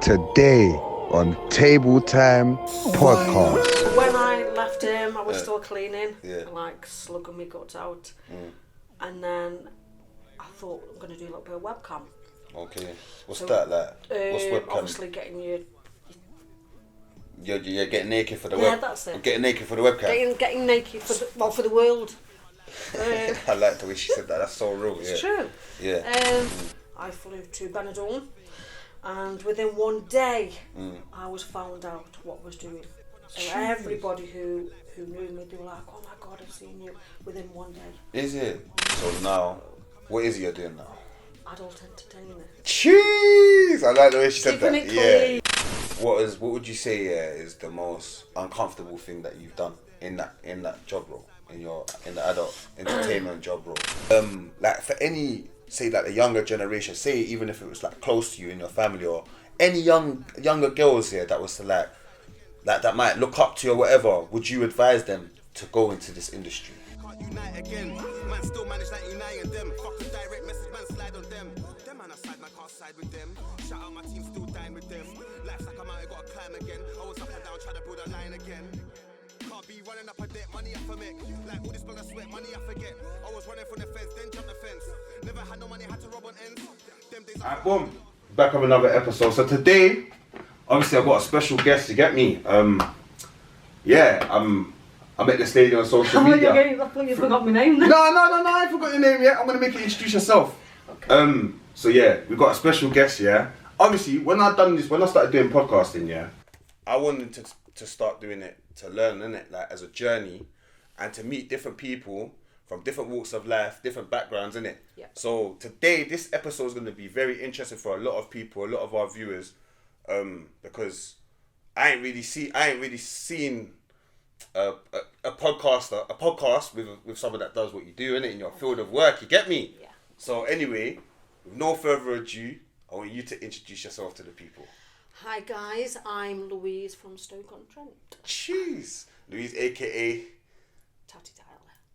Today on Table Time Podcast. When I left him, I was still cleaning, Yeah. like slugging my guts out. And then I thought I'm going to do a little bit of webcam. Okay. What's So, that like? What's webcam? Obviously getting you... You're getting naked for the Yeah, web. that's it. Getting naked for the webcam. Getting naked for the world. I like the way she said that. That's so real. It's true. Yeah. I flew to Benidorm, and within one day, I was found out what I was doing. So everybody who knew me, they were like, "Oh my God, I've seen you," within one day. Is it? So now, what is it you're doing now? Adult entertainer. Jeez! I like the way she said Keeping that. it clean. Yeah. What would you say is the most uncomfortable thing that you've done in that job role, in the adult entertainment job role? Like for any, say like the younger generation, say even if it was like close to you in your family or any younger girls here that was to like that might look up to you or whatever, would you advise them to go into this industry? Can't unite again. Man still manage like uniting them. Fuck the direct message, man slide on them. Them man aside, man can't side with them. Shout out my team, still dying with them. Life's like I'm out, I gotta climb again. I was up and down, trying to build a line again. Can't be running up a debt, money I for make. Like all this blood I sweat, money I forget. I was running from the fence, then jumped the fence. Never had no money, had to rob on ends. Them days I... Alright, boom. Back on another episode. So today, obviously I've got a special guest, you get me? I met this lady on social media. I thought you forgot my name then. No, I ain't forgot your name yet. I'm gonna make you introduce yourself. Okay. So yeah, we've got a special guest, yeah. Obviously, when I started doing podcasting, yeah, I wanted to start doing it to learn, innit, like as a journey, and to meet different people from different walks of life, different backgrounds, innit. Yeah. So today, this episode is gonna be very interesting for a lot of people, a lot of our viewers, because I ain't really seen a podcast with someone that does what you do, innit, in your field of work. You get me? Yeah. So anyway, with no further ado, I want you to introduce yourself to the people. Hi guys, I'm Louise from Stoke-on-Trent. Jeez, Louise, aka Tatty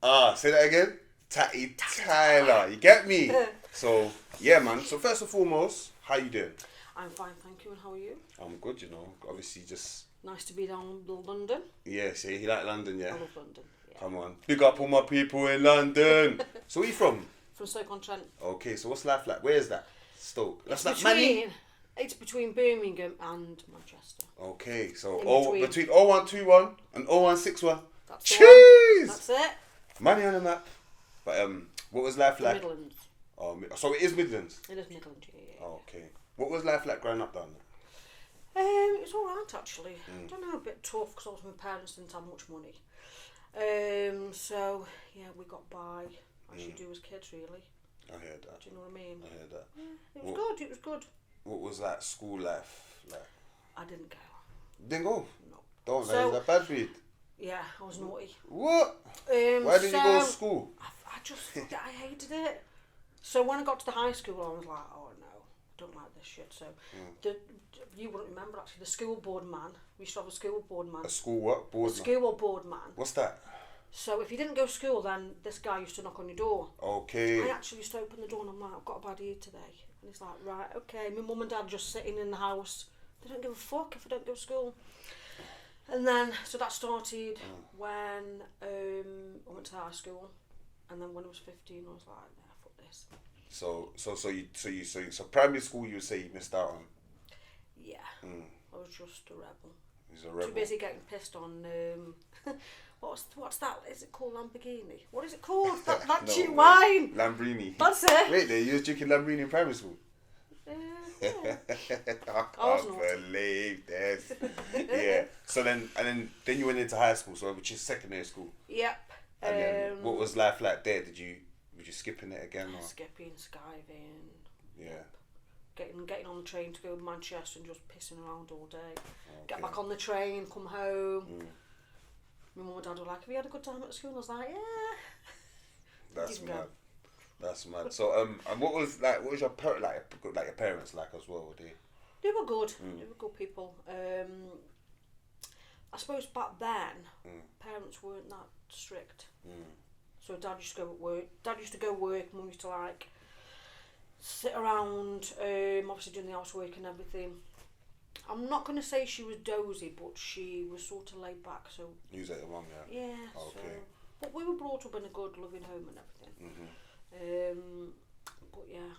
Tyler. say that again. Tatty Tyler. You get me? So yeah, man. So first and foremost, how you doing? I'm fine, thank you, and how are you? I'm good, you know. Obviously, just Nice to be down in London. yeah. See, you like London, yeah. I love London. Yeah. Come on, big up all my people in London. So where you from? From Stoke-on-Trent. Okay, so what's life like? Where is that? Stoke. That's like It's between Birmingham and Manchester. Okay, so In between 0121 and 0161. That's the Jeez! one. That's it. Money on the map. But what was life The like? Midlands. Oh, so it is Midlands. It is Midlands, yeah. Oh, okay. What was life like growing up down there? It was alright actually. I don't know, a bit tough because my parents didn't have much money. So yeah, we got by as you do as kids, really. I heard that. Do you know what I mean? I heard that. It was good. It was good. What was that school life like? I didn't go. Didn't go. No. Don't So- know. That bad for you. Yeah, I was naughty. What? Why didn't you go to school? I just I hated it. So when I got to the high school, I was like, oh no, I don't like this shit. So you wouldn't remember actually, the school board man. We used to have a school board man. A school what? Board man? School board man. What's that? So if you didn't go to school, then this guy used to knock on your door. Okay. I actually used to open the door and I'm like, I've got a bad ear today. And he's like, right, okay. My mum and dad just sitting in the house. They don't give a fuck if I don't go to school. And then, so that started when I went to high school. And then when I was 15, I was like, nah, fuck this. So primary school, you would say you missed out on? Yeah. I was just a rebel. He's a rebel. Too busy getting pissed on, what's that? Is it called Lamborghini? What is it called? That No cheap way. wine. Lambrini. That's it. Wait there, you was drinking Lambrini in primary school? Yeah. I can't believe this. Yeah. So then you went into high school, so which is secondary school. Yep. And then what was life like there? Were you skipping it again or? Skipping, skiving. Yeah. Getting on the train to go to Manchester and just pissing around all day. Okay. Get back on the train, come home. My mum and dad were like, have you had a good time at school? I was like, yeah. That's mad. That's mad. So and what was your your parents like as well? They were good. They were good people. I suppose back then, parents weren't that strict. So dad used to go work. Mum used to like sit around, obviously doing the housework and everything. I'm not going to say she was dozy, but she was sort of laid back. So You was at your mum, yeah. yeah. Okay. So, but we were brought up in a good, loving home and everything. But yeah.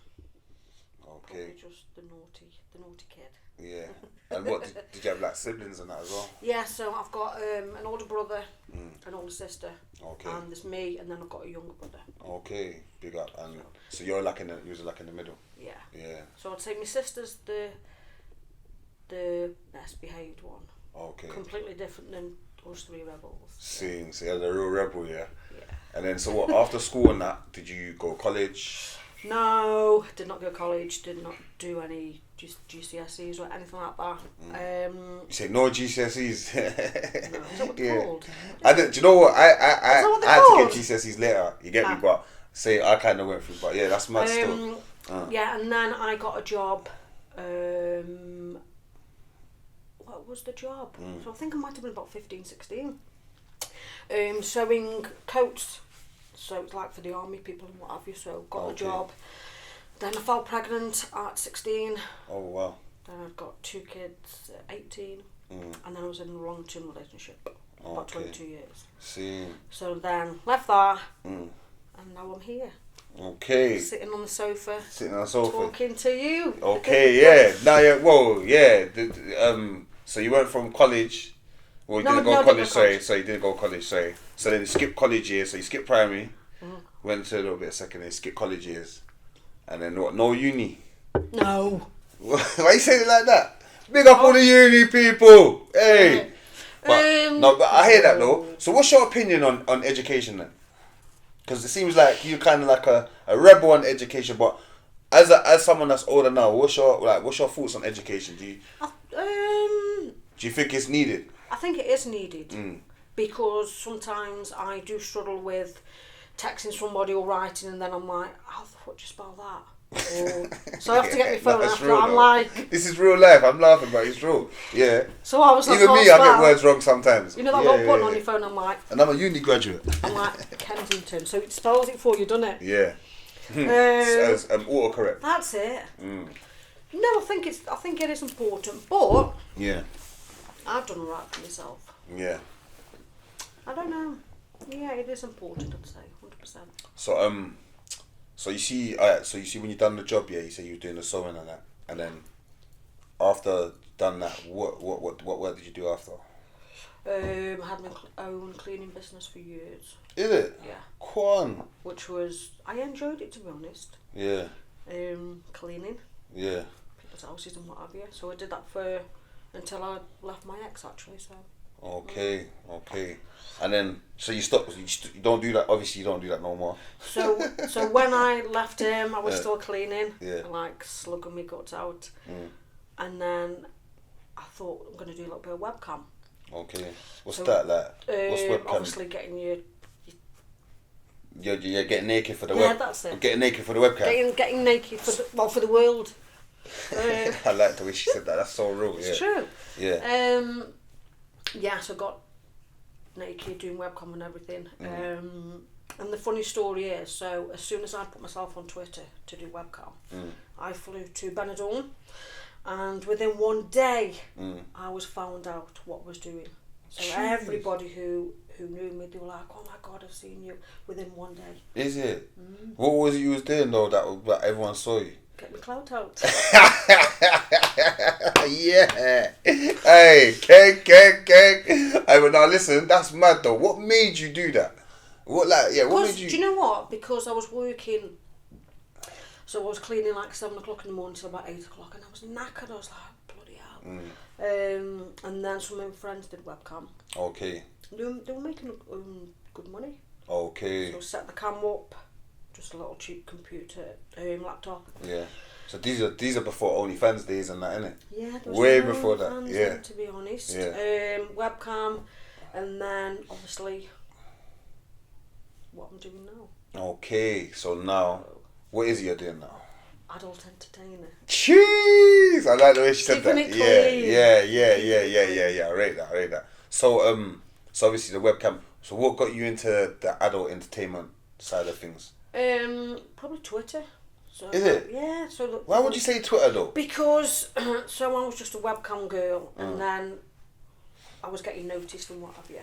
Okay. Probably just the naughty kid. Yeah. And what did you have like siblings and that as well? Yeah. So I've got an older brother, an older sister, Okay. and there's me, and then I've got a younger brother. Okay. Big up. And so you're like you was like in the middle. Yeah. Yeah. So I'd say my sister's the best behaved one. Okay. Completely different than us three rebels. Seeing, so you're the real rebel, yeah. Yeah. And then so what? After school and that, did you go college? No, did not go to college. Did not do any GCSEs or anything like that. You say no GCSEs. No, is that what they're called? I did. Do you know what? I that what they're had to called? get GCSEs later. You get me, Ah. but say I kind of went through. But yeah, that's mad still. Yeah, and then I got a job. What was the job? So I think I might have been about 15, 16. Sewing coats. So it's like for the army people and what have you. So got a job. Then I fell pregnant at 16. Oh wow. Then I got 2 kids at 18. And then I was in a long-term relationship. About 22 years. See. So then left that. And now I'm here. Okay. Sitting on the sofa. Sitting on the sofa. Talking to you. Okay. Yeah. Now yeah. Whoa. Yeah. So you went from college. Well, you didn't go college. Sorry. So you didn't go college. Sorry. So then you skipped college years. So you skipped primary. Went to a little bit of secondary. Skipped college years. And then what? No uni. No. Why you saying it like that? Big up all the uni people. Hey. But I hear that though. So what's your opinion on education then? Because it seems like you're kind of like a rebel on education, but as someone that's older now, what's your thoughts on education? Do you think it's needed? I think it is needed because sometimes I do struggle with texting somebody or writing, and then I'm like, how the fuck do you spell that? Or, so I have to get my phone after. Real, I'm though. like, this is real life. I'm laughing, but it's true. Yeah. So I was like, even me, I get words wrong sometimes. You know that little button on your phone? I'm like, and I'm a uni graduate. I'm like Kensington, so it spells it for you, doesn't it? Yeah. As autocorrect. That's it. No, I think it is important, but yeah, I've done alright for myself. Yeah. I don't know. Yeah, it is important, I'd say, 100%. So you see, when you done the job, yeah, you say you were doing the sewing and that, and then after done that, what work did you do after? I had my own cleaning business for years. Is it? Yeah. Go on. Which was, I enjoyed it, to be honest. Yeah. Cleaning. Yeah. People's houses and what have you. So I did that until I left my ex, actually. So. Okay. And then, so you stopped. You don't do that. Obviously, you don't do that no more. So when I left him, I was still cleaning. Yeah. Like slugging my guts out. And then I thought I'm going to do a little bit of webcam. Okay. What's that like? What's webcam? Obviously getting You're getting naked for the Yeah, that's it. Getting naked for the webcam. Getting naked for the world. I like the way she said that. That's so real. It's true. Yeah. Yeah, so I got naked doing webcam and everything. And the funny story is, so as soon as I put myself on Twitter to do webcam, I flew to Benidorm, and within one day, I was found out what I was doing. So everybody who knew me, they were like, "Oh my God, I've seen you," within one day. Is it? What was it you was doing though that everyone saw you? Get my clout out. Yeah. Hey, cake. Hey, but now listen, that's mad though. What made you do that? What made you? Do you know what? Because I was working, so I was cleaning like 7 o'clock in the morning till about 8 o'clock, and I was knackered. I was like, bloody hell. And then some of my friends did webcam. Okay. They were making good money. Okay. So set the cam up, just a little cheap computer, laptop. Yeah. So these are before OnlyFans days and that, innit? Yeah, there was way no before that. fans Yeah. then, to be honest. Yeah. Webcam, and then obviously what I'm doing now. Okay. So now, what is it you're doing now? Adult entertainer. Jeez, I like the way she said Keeping that. it clean. Yeah. I rate that. So obviously the webcam. So what got you into the adult entertainment side of things? Probably Twitter. So, Is it? Yeah. So look, Why would you say Twitter though? Because so I was just a webcam girl, and then I was getting noticed and what have you.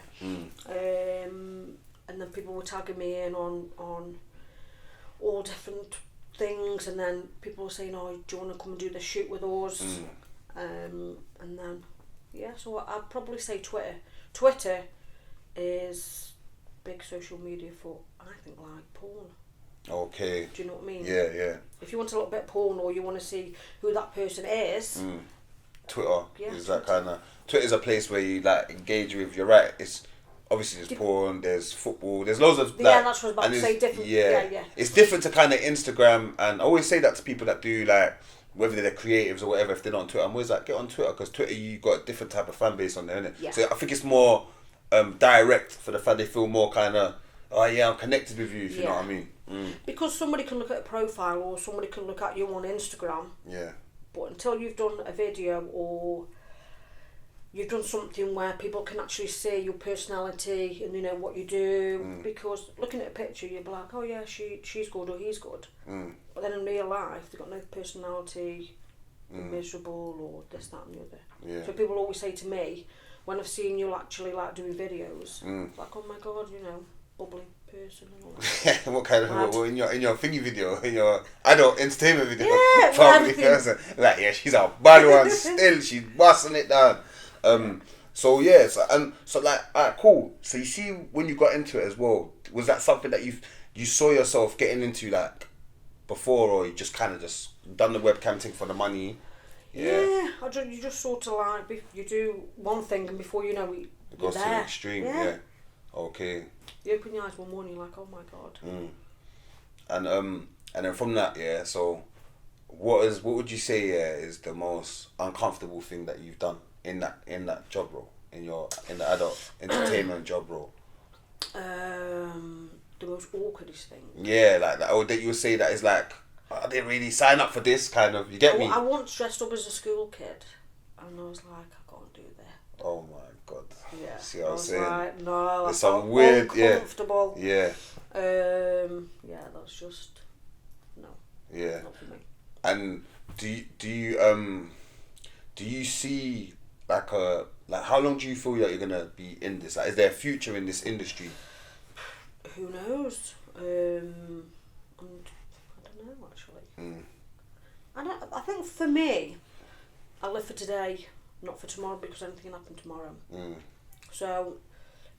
And then people were tagging me in on all different things, and then people were saying, "Oh, do you want to come and do the shoot with us?" And then so I'd probably say Twitter. Twitter is big social media for, I think, like porn. Okay. Do you know what I mean? Yeah, yeah. If you want to look a bit porn, or you want to see who that person is, Twitter Yeah, is that kind of. Twitter's a place where you like engage with. You're right. It's obviously there's porn, there's football, there's loads of. Yeah, that's what I was about and to it's- say, different- Yeah, yeah. It's different to kind of Instagram, and I always say that to people that do like whether they're creatives or whatever. If they're not on Twitter, I'm always like, get on Twitter, because Twitter you got a different type of fan base on there, innit? Yeah. So I think it's more direct for the fan. They feel more kind of, oh yeah, I'm connected with you. If you know what I mean. because somebody can look at a profile, or somebody can look at you on Instagram, Yeah. but until you've done a video, or you've done something where people can actually see your personality and what you do, because looking at a picture you'll be like, oh yeah, she's good or he's good, but then in real life they've got no personality, they're miserable, or this, that and the other. Yeah. So people always say to me, when I've seen you actually like doing videos, like, oh my god, bubbly person and all that. What kind of Mad. what, in your thingy video, in your adult entertainment video? Yeah, Probably everything. person. Like, yeah, she's a bad one still. She's busting it down. So yeah, so like, alright, cool. So you see, when you got into it as well, was that something that you saw yourself getting into like before, or you just kind of just done the webcam thing for the money? Yeah, you just sort of like, you do one thing and before you know it, It you're goes to the there. extreme. Yeah. Okay. You open your eyes one morning, you're like, oh my god. And then from that, yeah. So, what would you say is the most uncomfortable thing that you've done in that job role, in the adult entertainment job role? The most awkwardest thing. Yeah, like that. Or that you would say that is like, I didn't really sign up for this kind of. You get me? I once dressed up as a school kid, and I was like, I can't do that. Oh my god. Yeah. See what I I'm was saying? like, no, There's I some felt weird, uncomfortable. Yeah. Yeah, that's just no. Yeah. Not for me. And do you see like how long do you feel like you're gonna be in this? Like, is there a future in this industry? Who knows? And I don't know actually. I think for me, I live for today, not for tomorrow, because anything can happen tomorrow. So,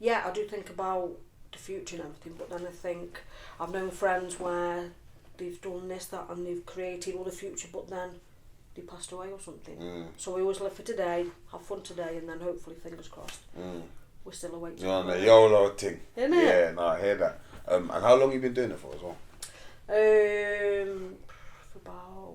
yeah, I do think about the future and everything, but then I think I've known friends where they've done this, that, and they've created all the future, but then they passed away or something. So we always live for today, have fun today, and then hopefully, fingers crossed, we're still awake. You know, the YOLO thing. Isn't it? Yeah, no, I hear that. And how long you been doing it for as well? For about,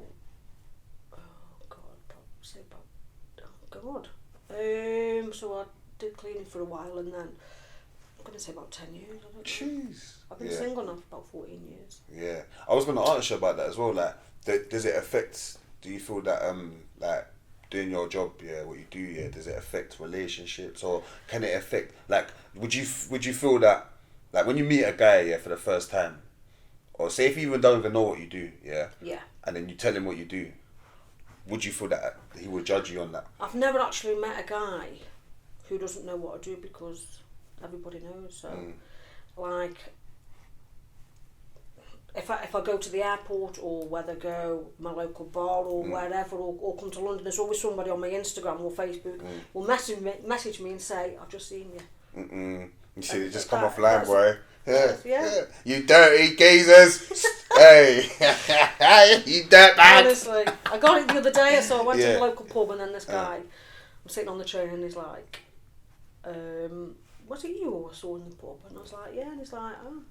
so I did cleaning for a while, and then I'm going to say about 10 years. I don't know. Jeez. I've been single now for about 14 years. Yeah, I was going to ask you about that as well. Like, does it affect? Do you feel that like doing your job, what you do, does it affect relationships, or can it affect? Like, would you feel that, like, when you meet a guy, for the first time, or say if you even don't even know what you do, Yeah. and then you tell him what you do, would you feel that he would judge you on that? I've never actually met a guy who doesn't know what I do, because everybody knows. So, like, if I go to the airport, or whether go my local bar or wherever, or come to London, there's always somebody on my Instagram or Facebook will message me and say, I've just seen you. You see, it just come That- offline, boy. yeah. You dirty gazers. Hey, you dirt bag. Honestly, I got it the other day. So I went to Yeah. the local pub, and then this guy, I'm sitting on the train, and he's like, was it you I saw in the pub? And I was like, yeah. And he's like, oh.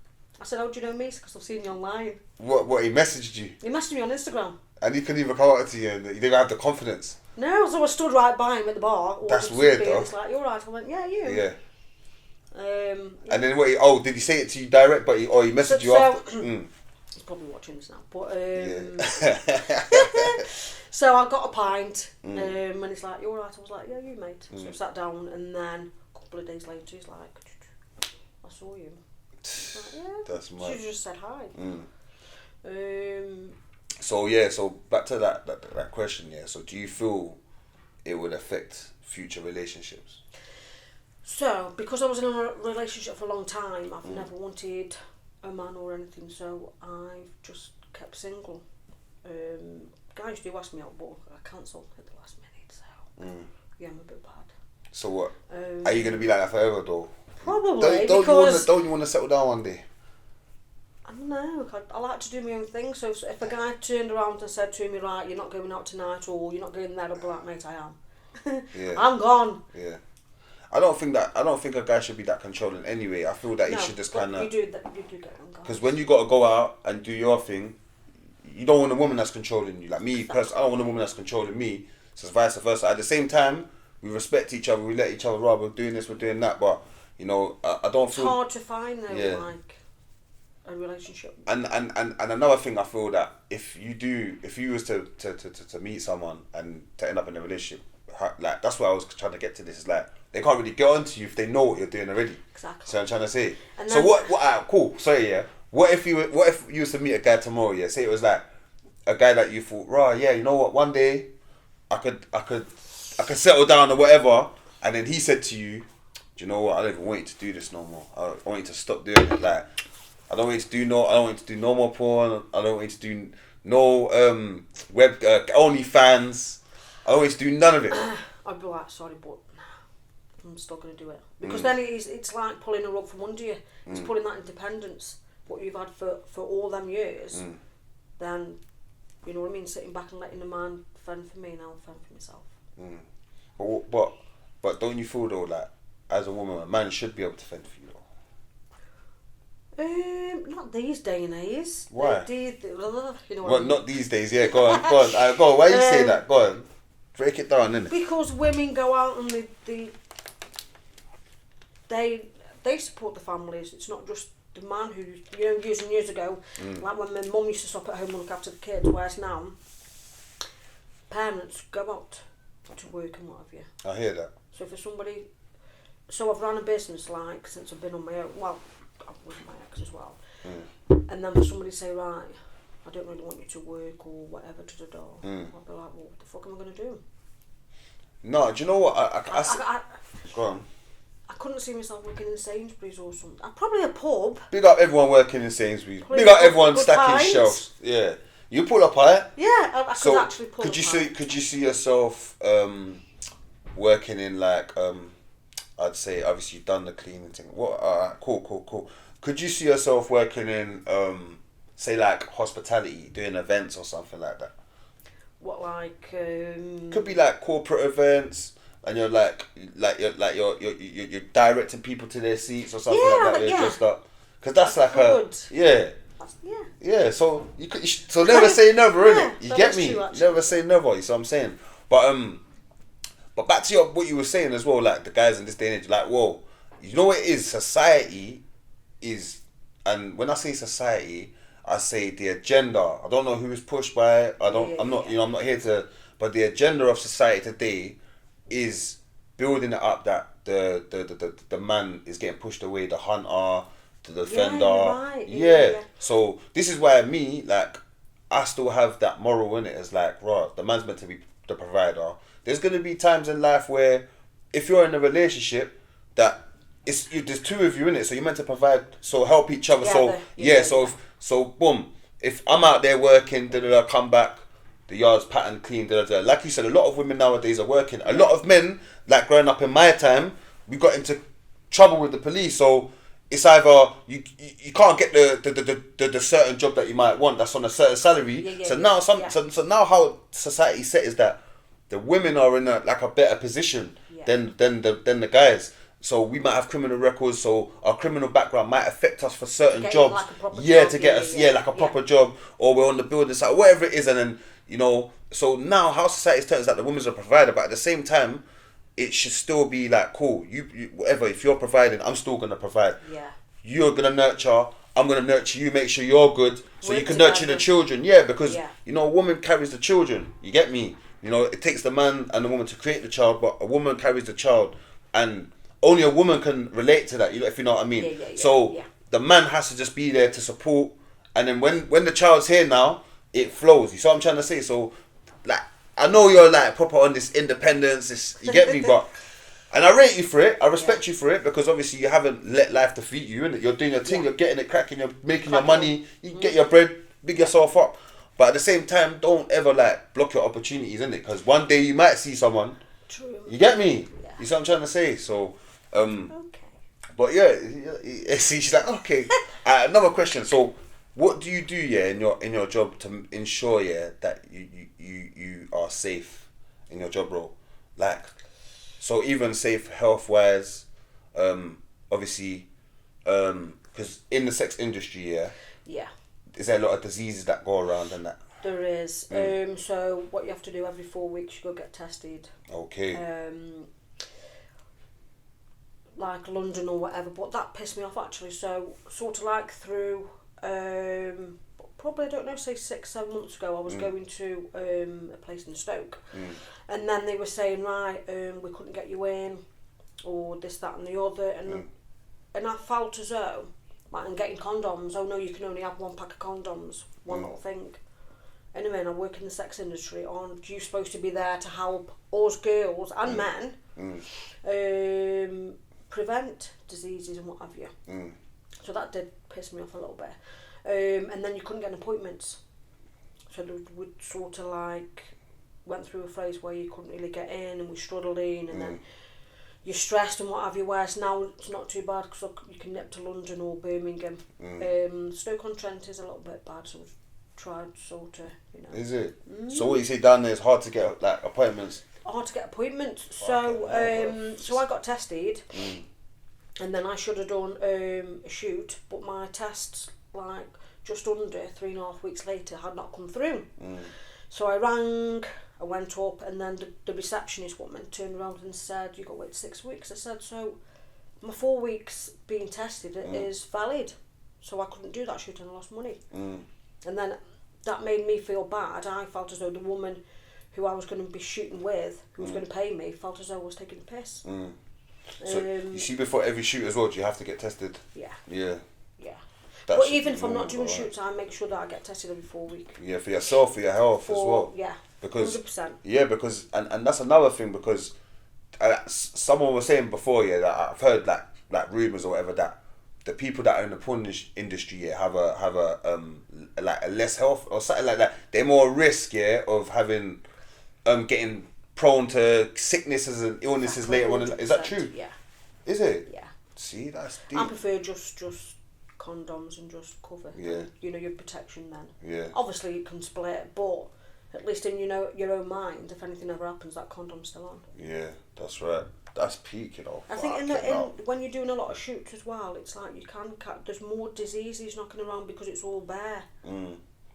I said, how do you know me? Because I've seen you online. What he messaged you, He messaged me on Instagram. and he couldn't even come up to you, and you didn't have the confidence. No, so I stood right by him at the bar. That's ordered weird, some beer, though. and he's like, you're right. I went, yeah, you. Yeah. Yeah. And then did he say it to you direct, he messaged you after? He's probably watching this now, but Yeah. so I got a pint, and he's like, "You're right." I was like, "Yeah, you mate." So I sat down, and then a couple of days later, he's like, "I saw you." I was like, yeah. That's mad. She just said hi. So yeah, so back to that question. Yeah. So do you feel it would affect future relationships? So, because I was in a relationship for a long time, I've never wanted a man or anything, so I've just kept single. Guys do ask me out, but I cancel at the last minute, so yeah, I'm a bit bad. So what? Are you gonna be like that forever though? Probably, Don't you want to settle down one day? I don't know. I like to do my own thing. So if a guy turned around and said to me, right, you're not going out tonight, or you're not going there, I'd be like, mate, I am. Yeah. I'm gone. Yeah. I don't think a guy should be that controlling anyway. I feel that he should just kind of. You do get one, guys. Because when you got to go out and do your thing, you don't want a woman that's controlling you. Like me, because I don't want a woman that's controlling me. So it's vice versa. At the same time, we respect each other. We let each other rub. We're doing this. We're doing that. But you know, I don't feel. It's hard to find though, like a relationship. And another thing, I feel that if you was to meet someone and to end up in a relationship, like that's what I was trying to get to. This is like they can't really get onto you if they know what you're doing already. Exactly. So I'm trying to say. And so what? Cool. Sorry, yeah. What if you was to meet a guy tomorrow? Yeah. Say it was like a guy that you thought, right? Yeah. You know what? One day, I could settle down or whatever. And then he said to you, do you know what? I don't even want you to do this no more. I want you to stop doing it. Like, I don't want you to do no more porn. I don't want you to do no web OnlyFans. I don't want you to do none of it. I'd be like, sorry, but I'm still going to do it. Because then it's like pulling a rug from under you. It's pulling that independence, what you've had for all them years. Then, you know what I mean, sitting back and letting the man fend for me and I'll fend for myself. But don't you feel though, like, as a woman, a man should be able to fend for you though? Not these day and age. Why? You know Well, not these days, yeah, go on. Go on, why you say that? Go on. Break it down, innit? Because women go out and they support the families. It's not just the man who, you know, years and years ago, like when my mum used to stop at home and look after the kids, whereas now, parents go out to work and what have you. I hear that. So for somebody, I've run a business like since I've been on my own, well, I've with my ex as well, and then for somebody to say, right, I don't really want you to work or whatever, I'll be like, well, what the fuck am I going to do? No, do you know what? I go on. I couldn't see myself working in Sainsbury's or something. Probably a pub. Big up everyone working in Sainsbury's. Probably Big up everyone good stacking pints. shelves. Yeah. You pull up high? Yeah, I could actually pull could up you high. could you see yourself working in like I'd say obviously you've done the cleaning thing. What cool. Could you see yourself working in say like hospitality, doing events or something like that? What, like Could be like corporate events, and you're you're directing people to their seats or something like that. You're dressed up, because that's like yeah. So you could so never say never, innit? You get me? Never say never. You see what I'm saying? But back to what you were saying as well, like the guys in this day and age, like, whoa, you know what it is? Society is, and when I say society, I say the agenda. I don't know who is pushed by it. I'm not here to, but the agenda of society today is building it up that the man is getting pushed away, the hunter, the defender. Right. Yeah. So this is why I still have that moral in it. It's like, right, the man's meant to be the provider. There's gonna be times in life where, if you're in a relationship, that there's two of you in it, so you're meant to provide, so help each other. So boom, if I'm out there working, come back, the yard's patterned clean, like you said, a lot of women nowadays are working. A lot of men, like growing up in my time, we got into trouble with the police. So it's either you can't get the certain job that you might want that's on a certain salary. So now how society set is that the women are in a better position than the guys. So we might have criminal records, so our criminal background might affect us for certain jobs. Like a proper job, or we're on the building site, whatever it is, and then, you know, so now how society turns out the woman's a provider, but at the same time, it should still be like, cool, you whatever, if you're providing, I'm still gonna provide. Yeah. You're gonna nurture, I'm gonna nurture you, make sure you're good, so you can nurture the children. Because you know, a woman carries the children. You get me? You know, it takes the man and the woman to create the child, but a woman carries the child, and only a woman can relate to that, if you know what I mean. So the man has to just be there to support, and then when the child's here now, it flows. You see what I'm trying to say? So, like, I know you're like proper on this independence. You get me, but. And I rate you for it. I respect you for it because obviously you haven't let life defeat you, innit? You're doing your thing, you're getting it cracking, you're making your money, you get your bread, big yourself up. But at the same time, don't ever like block your opportunities, innit? Because one day you might see someone. True. You get me? Yeah. You see what I'm trying to say? So, Okay. but yeah, see, she's like, okay. Another question. So, what do you do, in your job to ensure, that you are safe in your job role? Like, so even safe health wise, obviously, because in the sex industry, yeah, is there a lot of diseases that go around and that? There is. So what you have to do every 4 weeks, you go get tested. Okay. Like London or whatever, but that pissed me off actually. So sort of like through, probably I don't know, say 6-7 months ago, I was going to a place in Stoke, and then they were saying, right, we couldn't get you in, or this, that, and the other, and I felt as though, like, I'm getting condoms. Oh no, you can only have 1 pack of condoms, one little thing. Anyway, and I work in the sex industry. Aren't you supposed to be there to help us girls and men prevent diseases and what have you? So that did piss me off a little bit. And then you couldn't get appointments. So they would sort of like went through a phase where you couldn't really get in and we're struggling, and then you're stressed and what have you. Whereas now it's not too bad because you can nip to London or Birmingham. Stoke-on-Trent is a little bit bad, so we've tried sort of, Is it? So what you say down there is hard to get like appointments? Hard to get appointments. So so I got tested, and then I should have done a shoot, but my tests, like just under 3.5 weeks later, had not come through. So I rang, I went up, and then the receptionist woman turned around and said, "You got to wait 6 weeks." I said, "So my 4 weeks being tested is valid, so I couldn't do that shoot and I lost money." And then that made me feel bad. I felt as though the woman who I was going to be shooting with, who was going to pay me, felt as though I was taking the piss. So you see, before every shoot as well, do you have to get tested? Yeah. Yeah. Yeah. That But should even be if I'm not normal, doing right? shoots, I make sure that I get tested every 4 weeks. Yeah, for yourself, for your health as well. Yeah. Because 100%. yeah, because and that's another thing, because someone was saying before, that I've heard like rumors or whatever, that the people that are in the porn industry have a like a less health or something like that. They're more risk of having getting prone to sicknesses and illnesses later on. Is that true? Yeah. Is it? Yeah. See, that's deep. I prefer just condoms and just cover. Yeah. Your protection then. Yeah. Obviously you can split, but at least in your own mind, if anything ever happens, that condom's still on. Yeah, that's right. That's peak, I think when you're doing a lot of shoots as well, it's like there's more diseases knocking around because it's all bare.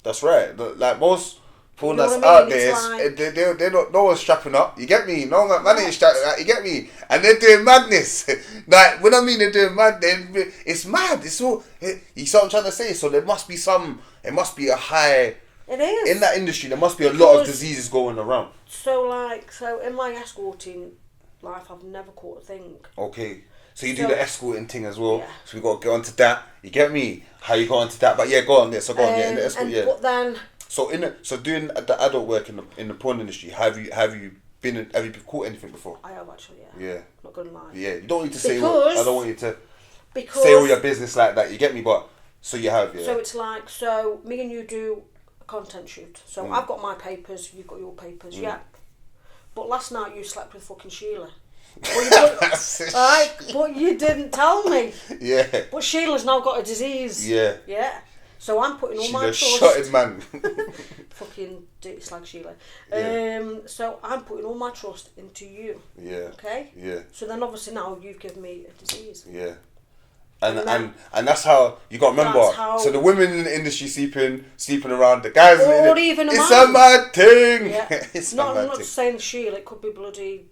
That's right. Like most porn You know that's what I mean? out there, It's they're not. No one's strapping up. You get me? No man ain't strapping up. You get me? And they're doing madness. Like when I mean they're doing mad, it's mad. It's all. You see what I'm trying to say? So there must be It must be a high. It is. In that industry, there must be a lot of diseases going around. So in my escorting life, I've never caught a thing. Okay. So you do the escorting thing as well. Yeah. So we got to get onto that. You get me? How you got onto that? But yeah, go on there. So go on. Yeah, in the escort. Yeah. But then. So doing the adult work in the porn industry, have you caught anything before? I have actually. Yeah. Yeah. Not gonna lie. Yeah. You don't need to say. I don't want you to because say all your business like that. You get me? But so you have. Yeah. So it's like me and you do a content shoot. So I've got my papers. You've got your papers. Yeah. But last night you slept with fucking Sheila. But you didn't tell me. Yeah. But Sheila's now got a disease. Yeah. Yeah. So I'm putting all my trust. She's a shotted man. Fucking dirty slag Sheila. Yeah. So I'm putting all my trust into you. Yeah. Okay. Yeah. So then obviously now you've given me a disease. Yeah. And that's how you got to remember. So the women in the industry sleeping around, the guys. Or even it's a mad thing. Yeah. It's I'm a mad not thing. saying Sheila. It could be bloody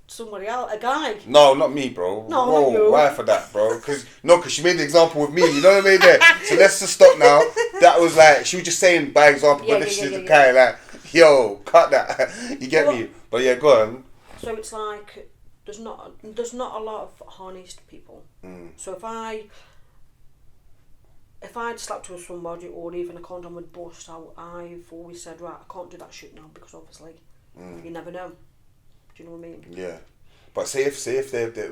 somebody else, a guy. No, not me, bro. No, whoa, not you. why for that, bro? Because she made the example with me. You know what I mean? There. So let's just stop now. That was like she was just saying by example, but this is the guy like, yo, cut that. You get me? But yeah, go on. So it's like there's not a lot of honest people. So if I if I'd slept with somebody or even a condom would bust out, I've always said, right, I can't do that shit now because obviously you never know. Do you know what I mean? Yeah. But say if they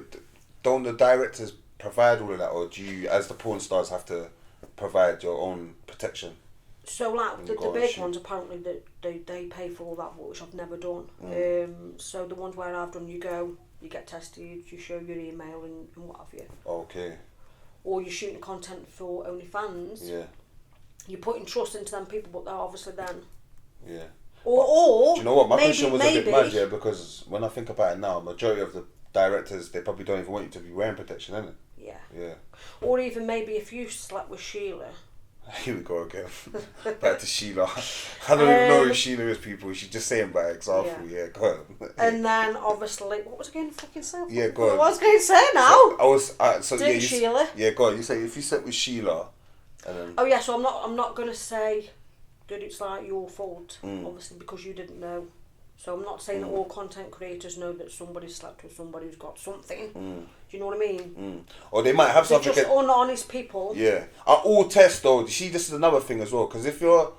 don't the directors provide all of that, or do you, as the porn stars, have to provide your own protection? So like the go big shoot. ones, apparently they pay for all that, which I've never done. So the ones where I've done, you go, you get tested, you show your email and what have you. Okay. Or you're shooting content for OnlyFans. Yeah. You're putting trust into them people, but they're obviously then. Yeah. Or Do you know what? My maybe, question was a bit mad, yeah, because when I think about it now, majority of the directors, they probably don't even want you to be wearing protection, innit? Yeah. Yeah. Or even maybe if you slept with Sheila. Here we go again. Back to Sheila. I don't even know who Sheila is, people. She's just saying by example. Yeah, go on. And then obviously, what was I going to fucking say? Yeah, go on. What was I going to say now? So Didn't yeah, Sheila? Yeah, go on. You say if you slept with Sheila, and then. Oh yeah, so I'm not going to say that it's like your fault, obviously, because you didn't know. So I'm not saying that all content creators know that somebody slept with somebody who's got something. Do you know what I mean? Or they might have They're something. just honest people. Yeah, all tests though. See, this is another thing as well. Because if you're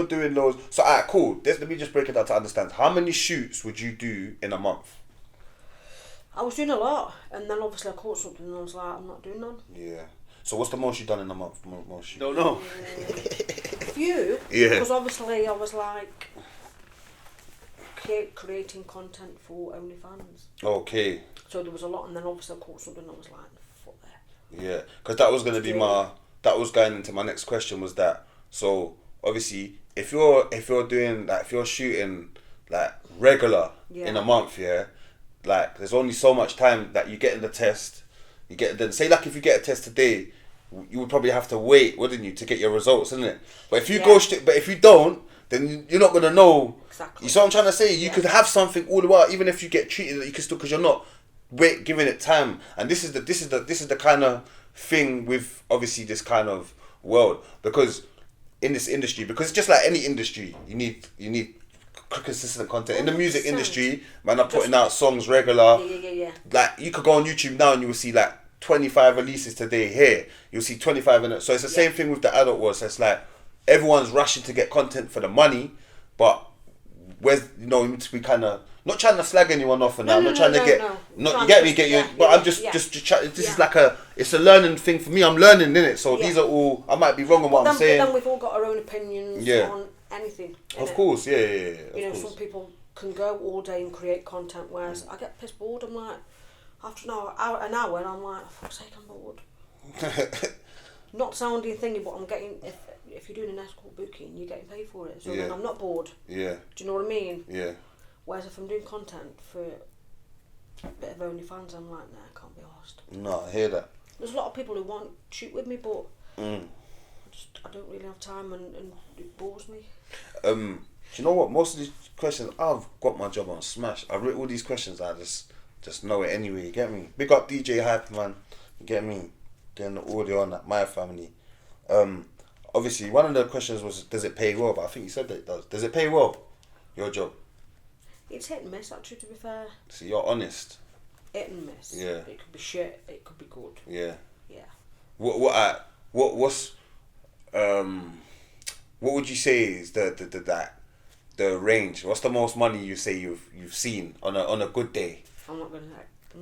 doing those, so alright, cool. Let me just break it down to understand. How many shoots would you do in a month? I was doing a lot, and then obviously I caught something, and I was like, I'm not doing none. Yeah. So what's the most you've done in a month? Most shoots? Don't know. A few. Yeah. Because obviously I was like creating content for OnlyFans. Okay. So there was a lot, and then obviously I caught something, and I was like, fuck there. Yeah, because that was gonna be that was going into my next question, was that, so obviously if you're doing, like, if you're shooting like regular in a month, yeah, like there's only so much time that you get in the test, then say like if you get a test today, you would probably have to wait, wouldn't you, to get your results, isn't it? But if you go straight, but if you don't, then you're not gonna know. Exactly. You see what I'm trying to say? You could have something all the while, even if you get treated, you can still, because you're not giving it time. And this is the kind of thing with obviously this kind of world, because in this industry, because it's just like any industry, you need consistent content. In the music 100%. industry, man, are putting out songs regular. Yeah. Like you could go on YouTube now and you will see like 25 releases today. Here you'll see 25 in it. So it's the same thing with the adult world. So it's like everyone's rushing to get content for the money, but where's, you know, you need to be kind of not trying to slag anyone off, and I'm not trying to get you get me, but I'm just this is like it's a learning thing for me. I'm learning in it, so these are all, I might be wrong on what I'm saying. But then we've all got our own opinions on anything. Of course, yeah. You know, some people can go all day and create content, whereas I get pissed bored. I'm like, after an hour, and I'm like, for fuck's sake, I'm bored. Not sounding thingy, but I'm getting, if you're doing an escort booking, you're getting paid for it, so then I'm not bored. Yeah. Do you know what I mean? Yeah. Whereas if I'm doing content for a bit of OnlyFans, I'm like, nah, I can't be arsed. No, I hear that. There's a lot of people who want to shoot with me, but I don't really have time, and it bores me. Do you know what? Most of these questions, I've got my job on Smash. I've written all these questions, I just know it anyway, you get me? Big up DJ Hype, man, you get me? Doing the audio on that, My Family. Obviously, one of the questions was, does it pay well? But I think you said that it does. Does it pay well, your job? It's hit and miss, actually, to be fair. So you're honest. Hit and miss. Yeah. It could be shit, it could be good. Yeah. Yeah. What would you say is the range? What's the most money you say you've seen on a good day? I'm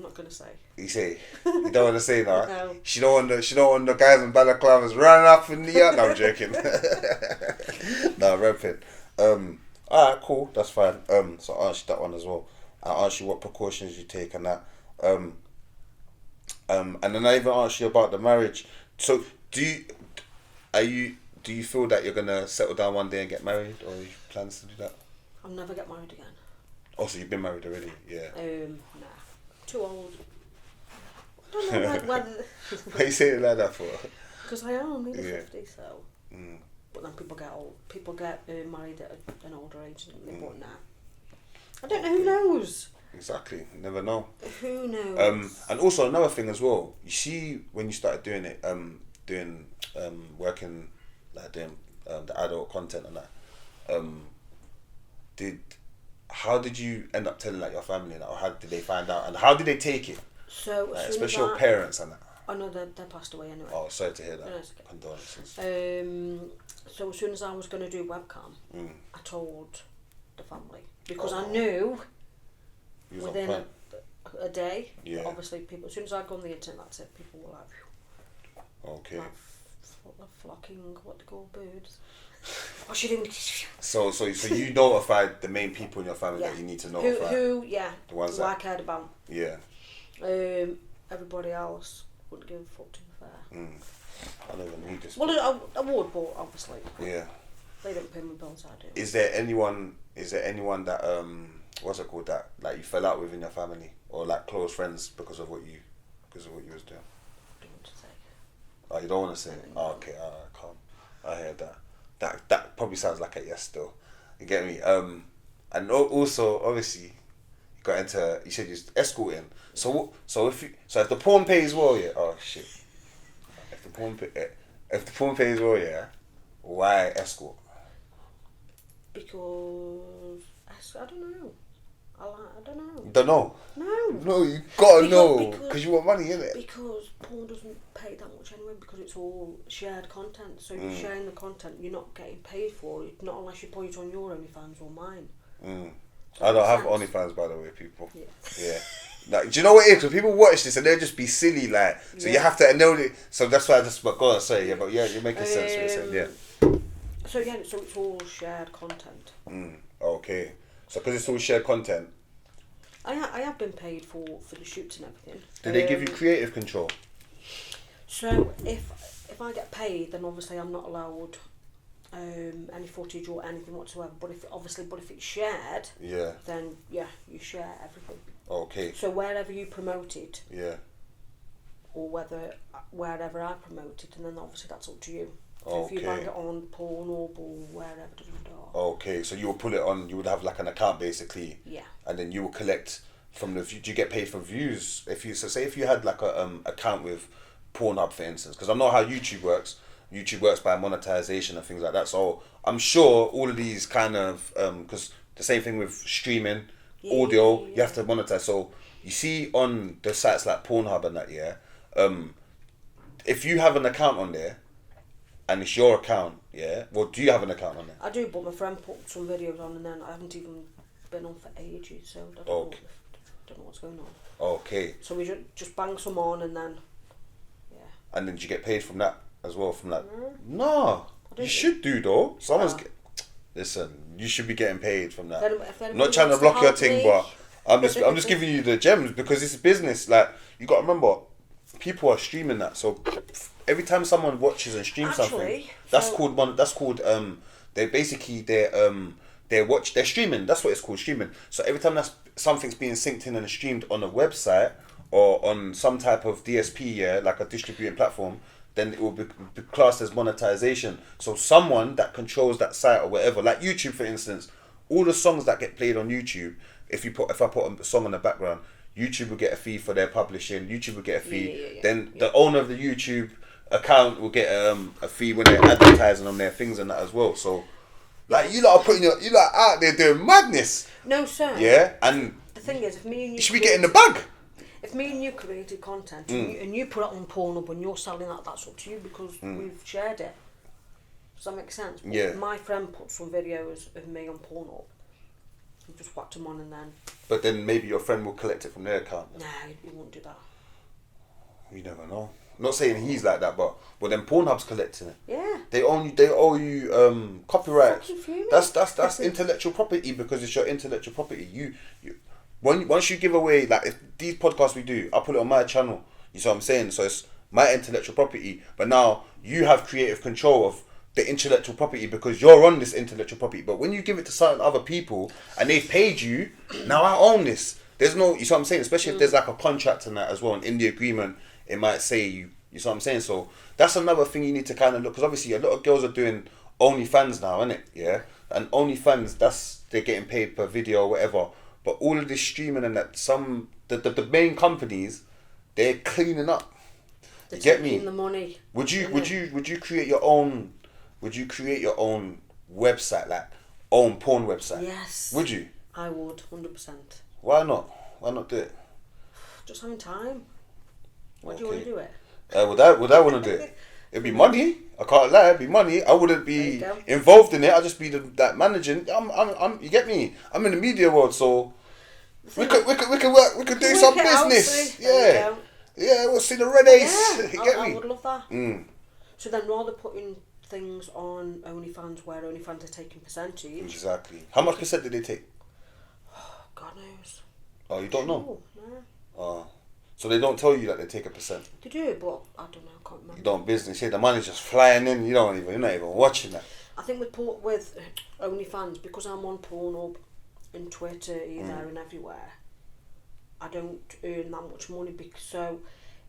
not gonna say. You say you don't want to say that. No. She don't want the guys in balaclavas running up in the air. No, I'm joking. No, repping. Alright, cool. That's fine. So I'll ask you that one as well. I'll ask you what precautions you take and that. And then I even asked you about the marriage. So do you feel that you're gonna settle down one day and get married, or you plans to do that? I'll never get married again. Oh, so you've been married already? Yeah. Nah. Too old. I don't know whether. Why are you saying it like that for? Because I am nearly 50, so. Mm. But then people get old. People get married at an older age, and they but nah. I don't know. Who knows? Exactly. You never know. Who knows? And also another thing as well. You see, when you started doing it, working like doing the adult content and that, how did you end up telling like your family, or how did they find out, and how did they take it? So like, especially your parents and that. Oh no, they passed away anyway. Oh, sorry to hear that. No, it's okay. Condolences. So as soon as I was going to do webcam, I told the family because I Oh. knew You was on within point. a day. Yeah. Obviously, people. As soon as I go on the internet, that's it. People were like, phew, Okay. like flocking. What they call birds. What's she doing? So you notified the main people in your family Yeah. that you need to notify. Who The ones who I that. cared about. Yeah. Everybody else wouldn't give a fuck, to be fair. I don't even need this. Well, I would, but obviously Yeah. they don't pay my bills. I do. Is there anyone that what's it called, that like you fell out with in your family, or like close friends because of what you was doing? I don't want to say. Oh, you don't want to say it? Oh, okay, alright, calm. I heard that. That probably sounds like a yes still. You get me? And also obviously you got into, you said you're escorting. So if the porn pays well, yeah. Oh shit. If the porn pays well, yeah. Why escort? Because I don't know. I don't know. You don't know. No. No, you gotta Because- know because- because you want money, innit? Because porn doesn't pay that much anyway because it's all shared content. So you're sharing the content, you're not getting paid for it, not unless you put it on your OnlyFans or mine. I don't have Makes sense. OnlyFans, by the way, people. Yeah. Yeah. Like, do you know what it is? Because people watch this and they'll just be silly, like, so you Yeah. have to know it. So that's why I just, but go on, sorry, yeah, but yeah, you're making sense what you're saying, yeah. So yeah, so it's all shared content. Okay. So because it's all shared content, I have been paid for the shoots and everything. do they give you creative control? So if I get paid, then obviously I'm not allowed any footage or anything whatsoever. But if it's shared, Yeah. then yeah, you share everything. Okay. So wherever you promote it, Yeah. or wherever I promote it, and then obviously that's up to you. So if you Okay. bang it on Pornhub or wherever, Okay, so you will put it on, you would have like an account basically. yeah. And then you will collect from the view. Do you get paid for views? Say if you had like a account with Pornhub, for instance, because I know how YouTube works. YouTube works by monetization and things like that. So I'm sure all of these kind of because the same thing with streaming, audio, you have to monetize. So you see on the sites like Pornhub and that, yeah, if you have an account on there, and it's your account, yeah. Well, do you have an account on there? I do, but my friend put some videos on, and then I haven't even been on for ages, so I don't Okay. don't know what's going on. Okay. So we just bang some on, and then yeah. And then do you get paid from that as well? From that? No. You don't should do though. Ah. Listen, you should be getting paid from that. If I'm anybody not trying to wants block your help thing, me- but I'm just giving you the gems because it's business. Like you got to remember, people are streaming that. So every time someone watches and streams something, Actually, that's so- called they're basically they're streaming. That's what it's called, streaming. So every time something's being synced in and streamed on a website or on some type of DSP, yeah, like a distributing platform, then it will be classed as monetization. So someone that controls that site or whatever, like YouTube for instance, all the songs that get played on YouTube, if I put a song on the background, YouTube will get a fee for their publishing. YouTube will get a fee. Yeah. Then the owner of the YouTube account will get a fee when they're advertising on their things and that as well. So, like you lot are putting you lot out there doing madness. No, sir. Yeah, and The thing is, if me and you you should be getting the bag. If me and you created content and you put it on Pornhub and you're selling that, that's up to you because we've shared it. Does that make sense? But Yeah. My friend put some videos of me on Pornhub. He just whacked them on and then. But then maybe your friend will collect it from their account. Nah, he won't do that. You never know. Not saying he's like that, but then Pornhub's collecting it. Yeah. They owe you copyright. Fucking fuming. That's intellectual property because it's your intellectual property. Once you give away, like if these podcasts we do, I put it on my channel. You see what I'm saying? So it's my intellectual property, but now you have creative control of the intellectual property because you're on this intellectual property. But when you give it to certain other people and they've paid you, now I own this. There's no, you see what I'm saying? Especially if there's like a contract and that as well, and in the agreement it might say you see what I'm saying? So that's another thing you need to kind of look, because obviously a lot of girls are doing OnlyFans now, innit? Yeah, and OnlyFans, they're getting paid per video or whatever. But all of this streaming and that, the main companies, they're cleaning up. They're You get me? taking the money. Would you create your own? Would you create your own website, like own porn website? Yes. Would you? I would, 100%. Why not? Why not do it? Just having time. Why do you want to do it? Would I want to do it? It'd be money. I can't lie. It'd be money. I wouldn't be There you go. involved in it. I'd just be that managing. You get me? I'm in the media world, so we could work. We could do some Work it out, business. see? There you Yeah. go. Yeah, we'll see the red ace. Yeah, You get I me? would love that. Mm. So then, rather putting things on OnlyFans where OnlyFans are taking percentage, Exactly. How much percent did they take? God knows. Oh, you don't know? No. Oh. So they don't tell you that they take a percent. They do, but I don't know. I can't remember. You don't business. Yeah, the money's just flying in. You're not even watching that. I think with OnlyFans, because I'm on Pornhub and Twitter, there and everywhere, I don't earn that much money. So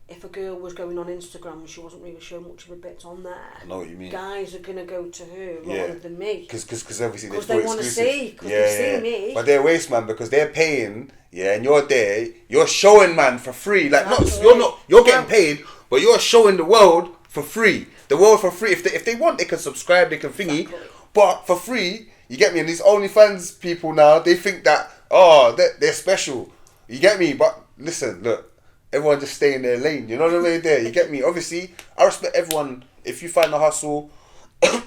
if a girl was going on Instagram and she wasn't really showing much of her bits on there, I know what you mean. guys are going to go to her rather than me. Because obviously Because they're they want to see, because they see me. But they're waste, man, because they're paying, and you're there, you're showing, man, for free. Like, Exactly. you're getting paid, but you're showing the world for free. The world for free. If they want, they can subscribe, they can thingy, Exactly. but for free, you get me? And these OnlyFans people now, they think that, they're special. You get me? But listen, look, everyone just stay in their lane. You know what I mean? There, you get me? Obviously, I respect everyone. If you find a hustle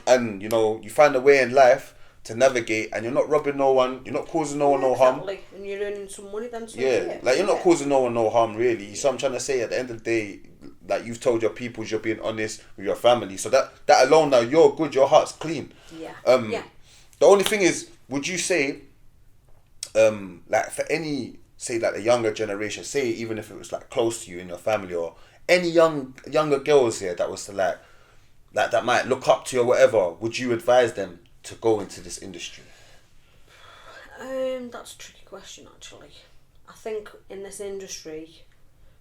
and, you find a way in life to navigate and you're not robbing no one, you're not causing no one no harm. Exactly. And you're earning some money then. So Yeah, like you're not causing no one no harm really. So I'm trying to say at the end of the day, like you've told your peoples you're being honest with your family. So that alone now, you're good, your heart's clean. Yeah. The only thing is, would you say, like for any, say like the younger generation, say even if it was like close to you in your family or any younger girls here that was to like that might look up to you or whatever, would you advise them to go into this industry? That's a tricky question actually. I think in this industry,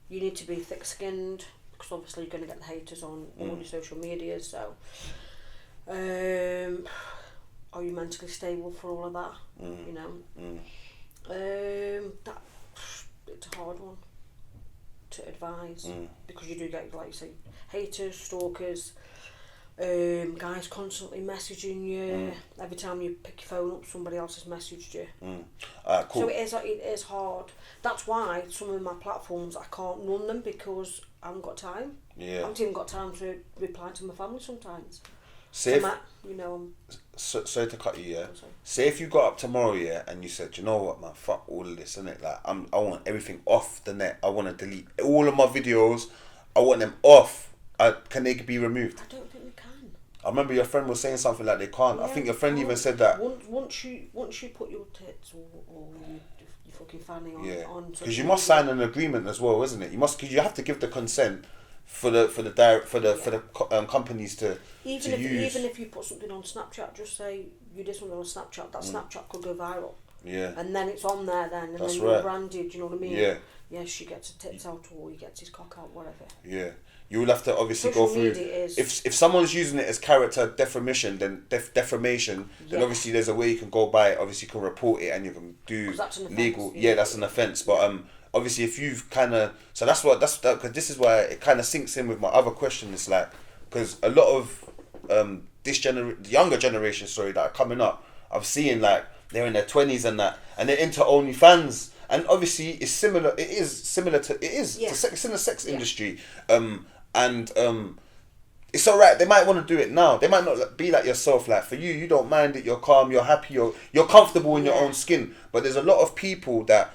you need to be thick-skinned because obviously you're going to get the haters on all your social media. So, are you mentally stable for all of that? That it's a hard one to advise because you do get, like you say, haters, stalkers, guys constantly messaging you. Every time you pick your phone up, somebody else has messaged you. Cool. So it is hard. That's why some of my platforms I can't run them because I haven't got time. Yeah. I haven't even got time to reply to my family sometimes. Say So if, sorry to cut you, yeah. I'm sorry. Say if you got up tomorrow, yeah, and you said, you know what, man, fuck all of this, innit? Like, I want everything off the net. I want to delete all of my videos. I want them off. Can they be removed? I don't think we can. I remember your friend was saying something like they can't. I think your friend even said that. Once you put your tits or your fucking fanny on Because social you must media, sign an agreement as well, isn't it? You must, because you have to give the consent for the companies to even use. if you put something on Snapchat, just say you did something on Snapchat. That Snapchat could go viral. Yeah. And then it's on there then, and That's then right. you're branded. You know what I mean? Yeah. Yes, she gets her tits out or he gets his cock out, whatever. Yeah. You will have to obviously Social go through. media is- If someone's using it as character defamation, then defamation, then Yeah. obviously there's a way you can go by it. Obviously, you can report it and you can do 'Cause that's an offence, legal. yeah. Yeah, that's an offence. But obviously, if you've kind of because this is why it kind of sinks in with my other question. It's like because a lot of the younger generation, sorry, that are coming up, I've seen like they're in their 20s and that, and they're into OnlyFans. And obviously, it's similar. It is similar to Yeah. it's in the sex industry. It's alright. They might want to do it now. They might not be like yourself. Like for you, you don't mind it. You're calm. You're happy. You're comfortable in your own skin. But there's a lot of people that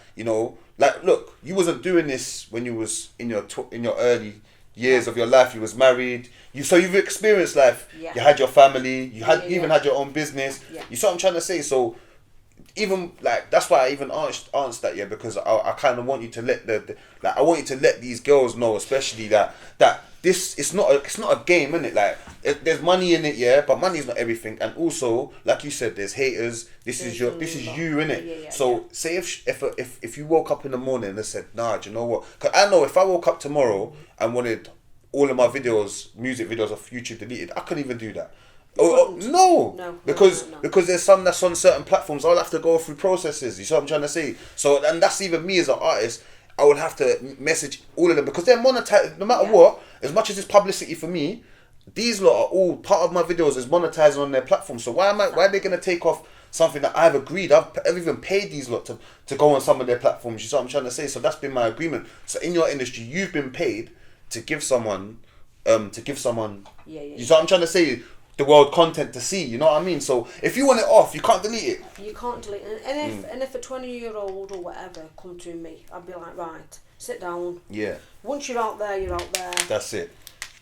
like look. You wasn't doing this when you was in your early years of your life. You was married. You've experienced life. Yeah. You had your family. You had Yeah. even had your own business. Yeah. You see what I'm trying to say? So. Even like that's why I even answered that because I kind of want you to let I want you to let these girls know, especially that this it's not a game, innit? Like there's money in it, yeah, but money's not everything. And also, like you said, there's haters. This is you, innit? Yeah, so say if you woke up in the morning and said, nah, do you know what? Cause I know if I woke up tomorrow and wanted all of my music videos off YouTube deleted, I couldn't even do that. No, because there's some that's on certain platforms. I'll have to go through processes. You see what I'm trying to say? So, and that's even me as an artist. I would have to message all of them because they're monetized. No matter what, as much as it's publicity for me, these lot are all part of my videos is monetizing on their platform. So why are they gonna take off something that I've agreed? I've even paid these lot to go on some of their platforms. You see what I'm trying to say? So that's been my agreement. So in your industry, you've been paid to give someone to give someone. Yeah. You know what I'm trying to say? The world content to see. You know what I mean? So if you want it off, you can't delete it. You can't delete it. And if a 20-year-old or whatever come to me, I'd be like, right, sit down. Yeah. Once you're out there, you're out there. That's it.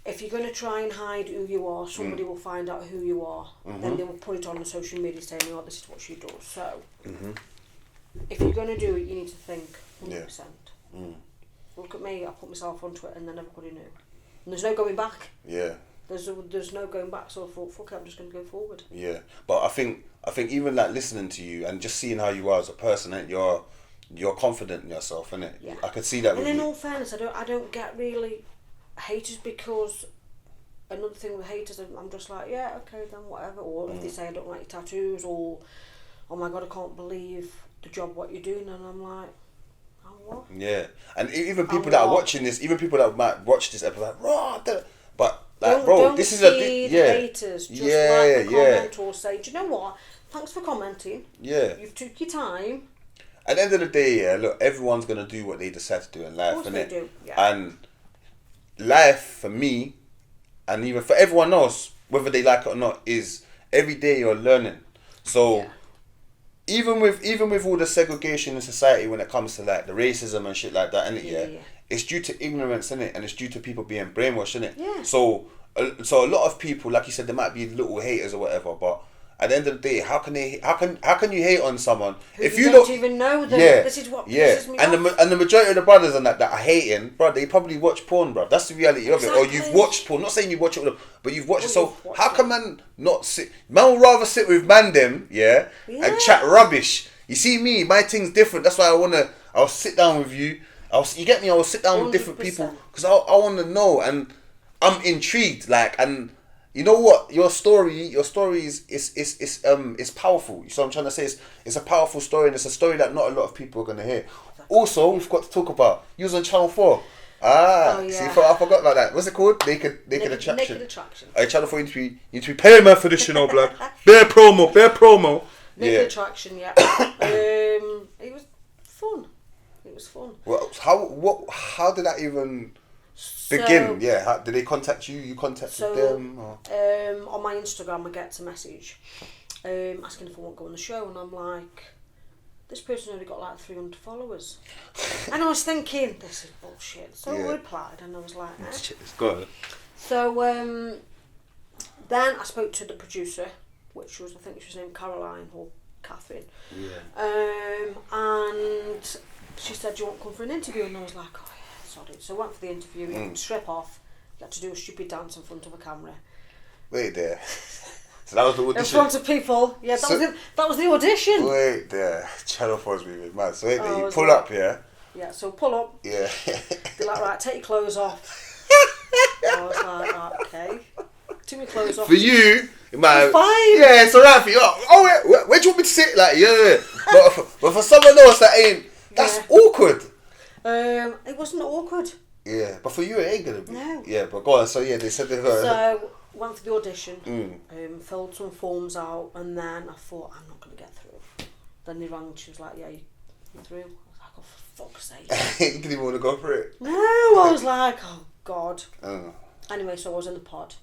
If you're going to try and hide who you are, somebody will find out who you are. Then they will put it on the social media saying, oh, this is what she does. So, if you're going to do it, you need to think 100%. Look at me, I put myself onto it and then everybody knew. And there's no going back. Yeah. There's no going back, so I thought, fuck it, I'm just going to go forward. Yeah. But I think even like listening to you and just seeing how you are as a person, you're confident in yourself, innit? Yeah. I could see that. And in all fairness, I don't get really haters, because another thing with haters, I'm just like, yeah, okay, then whatever. Or if they say I don't like your tattoos, or oh my god, I can't believe the job what you're doing, and I'm like, oh what? Yeah, and even people that are watching this, even people that might watch this episode, like, raw, but like, don't this is the haters. Just like the comment or say, do you know what? Thanks for commenting. Yeah, you've took your time. At the end of the day, yeah, look, everyone's gonna do what they decide to do in life, of course they do. Yeah. And life for me, and even for everyone else, whether they like it or not, is every day you're learning. So even with all the segregation in society when it comes to like the racism and shit like that, innit? Yeah. It's due to ignorance, innit? And it's due to people being brainwashed, innit? Yeah. So a lot of people, like you said, there might be little haters or whatever, but at the end of the day, how can you hate on someone if you don't even know that this is what pisses me off? And the majority of the brothers and that are hating, bro, they probably watch porn, bro. That's the reality of it. Or you've watched porn. Not saying you watch it with them, but you've watched it. So how can man not sit? Man would rather sit with man them, and chat rubbish. You see me, my thing's different. That's why I'll sit down with you. You get me? I'll sit down with different people because I want to know, and I'm intrigued. Like, and you know what? Your story is powerful. So I'm trying to say it's a powerful story, and it's a story that not a lot of people are gonna hear. Also, we've got to talk about you was on Channel 4. See, I forgot about that. What's it called? Naked Attraction. Naked Attraction. Channel 4 you need to be paying man for this, you know, blood. Bare promo. Naked Attraction, yeah. It was fun. It was fun. Well, how did that even begin? How, did they contact you? You contacted them? Or? On my Instagram, I get a message asking if I want to go on the show, and I'm like, this person only got like 300 followers. And I was thinking, this is bullshit. So I replied, and I was like, It's good. So then I spoke to the producer, which was, I think she was named Caroline or Catherine. Yeah. And she said, do you want to come for an interview? And I was like, oh yeah, sorry. So I went for the interview. You had to strip off. You had to do a stupid dance in front of a camera. Wait there. So that was the audition? In front of people. Yeah, that was the audition. Wait there. Channel 4's moving mad. So wait there, you pull up, yeah? Yeah, so pull up. Yeah. They're like, right, take your clothes off. I was like, right, okay. Took my clothes off. For you, it might fine. Yeah, it's alright for you. Oh, where do you want me to sit? Like, yeah. But for someone else that ain't, that's awkward. It wasn't awkward. Yeah, but for you it ain't gonna be. No. Yeah, but go on. So yeah, they said they got. So went for the audition. Filled some forms out, and then I thought I'm not gonna get through. Then they rang. She was like, "Yeah, you're through." I was like, "Oh, for fuck's sake!" You didn't even want to go for it. No, I was like, "Oh God." Oh. Anyway, so I was in the pod.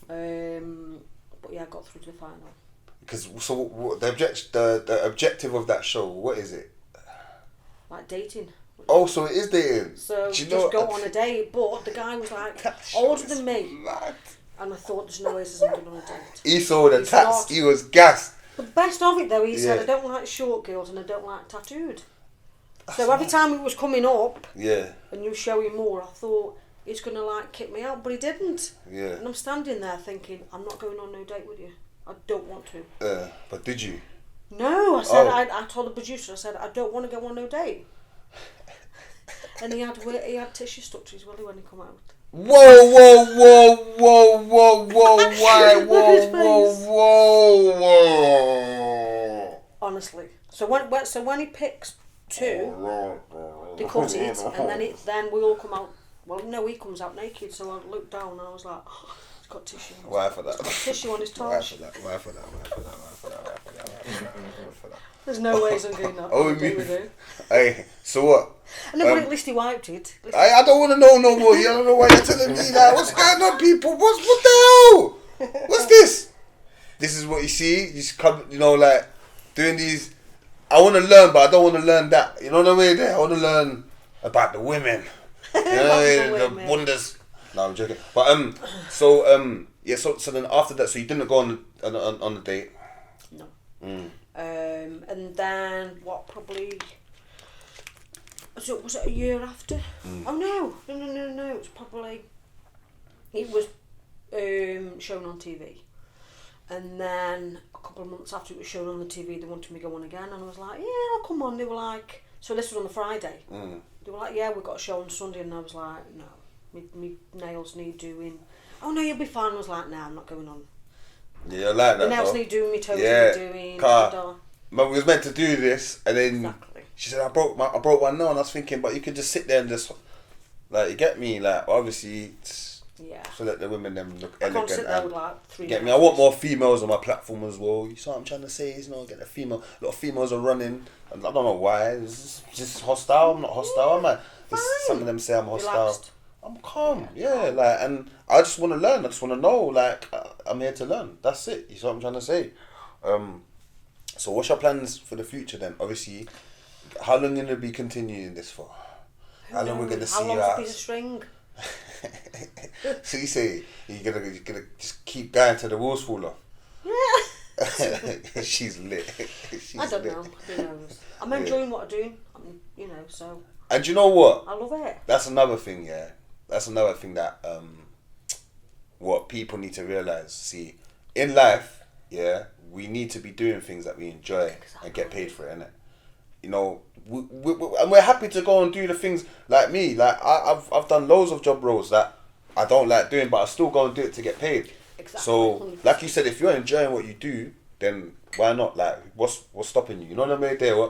But yeah, I got through to the final. Because the objective of that show, what is it? Like dating. Oh, so it is dating. So just go on a date, but the guy was like older than me, mad. And I thought there's no way this isn't going on a date. He saw the tats. He was gassed. The best of it though, he said, I don't like short girls and I don't like tattooed. So every time it was coming up, and you were showing more, I thought he's going to like kick me out, but he didn't. Yeah. And I'm standing there thinking, I'm not going on no date with you. I don't want to. But did you? No, I said, I told the producer, I said, I don't want to go on no date. And he had tissue stuck to his willy when he come out. Whoa! Honestly. So when he picks two, they cut it, and then we all come out. Well, no, he comes out naked. So I looked down and I was like, oh, he's got tissue. Why for that? He's got tissue on his torch. Why for that? There's no ways I'm going that. Oh, With it. Hey, so what? No, but at least he wiped it. I don't want to know no more. You don't know why you're telling me that. What's going on, people? What the hell? What's this? This is what you see. You just come, like doing these. I want to learn, but I don't want to learn that. You know what I mean? I want to learn about the women. You know what I mean? The wonders. No, I'm joking. But so then after that, so you didn't go on the date. No. And then what? Probably. So was it a year after? Oh no! It was shown on TV, and then a couple of months after it was shown on the TV, they wanted me to go on again, and I was like, yeah, I'll come on. They were like, so this was on the Friday. They were like, yeah, we've got a show on Sunday, and I was like, no, my nails need doing. Oh no, you'll be fine. I was like, nah, I'm not going on. Yeah, I like that. The nails need doing, my toes need doing. Man, we was meant to do this, and then Exactly. she said, I broke one nail, and I was thinking, but you could just sit there and just, like, you get me, like, obviously, so let the women them look I elegant. can't sit there with like 3 Get me? I want more females on my platform as well. You saw what I'm trying to say? Is, get a female. A lot of females are running. I don't know why. It's just hostile. I'm not hostile. I'm some of them say I'm hostile. Relaxed. I'm calm. Yeah, like, and I just want to learn. I just want to know. Like, I'm here to learn. That's it. You saw what I'm trying to say? So what's your plans for the future then? Obviously, how long are you going to be continuing this for? How long we're going to see you How long's out? a piece of string? So you say you're gonna just keep going till the wheels fall off? Yeah. She's lit. I don't know. Who knows? I'm enjoying what I'm doing. So. And you know what? I love it. That's another thing. Yeah, that's another thing that what people need to realize. See, in life, we need to be doing things that we enjoy and get paid for it, innit? And we're happy to go and do the things like me. Like I've done loads of job roles that I don't like doing, but I still go and do it to get paid. Exactly. So, like you said, if you're enjoying what you do, then why not? Like, what's stopping you? You know what I mean? There,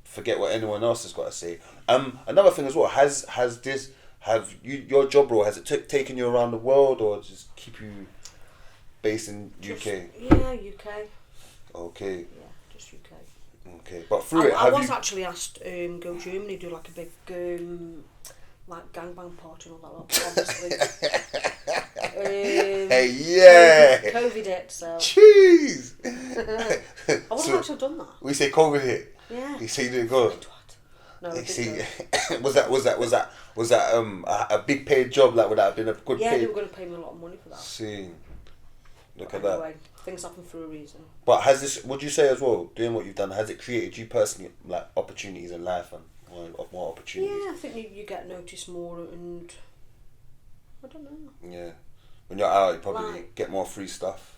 forget what anyone else has got to say. Another thing as well. Have your job role, has it taken you around the world, or just keep you based in UK? Yeah, UK. Okay. Yeah, just UK. Okay, but through I was actually asked go Germany, do like a big like gangbang party and all that lot, obviously. Hey, yeah. COVID hit, so. Jeez. I would have actually done that. We say COVID hit. Yeah. You say you didn't go. No, I See, didn't was that a big paid job? Like, would that have been a good? Yeah, paid? they were going to pay me a lot of money for that. See, look But at anyway, that. things happen for a reason. But has this? Would you say as well, doing what you've done, has it created you personally like opportunities in life and more opportunities? Yeah, I think you get noticed more, and I don't know. Yeah, when you're out, you probably Like, get more free stuff.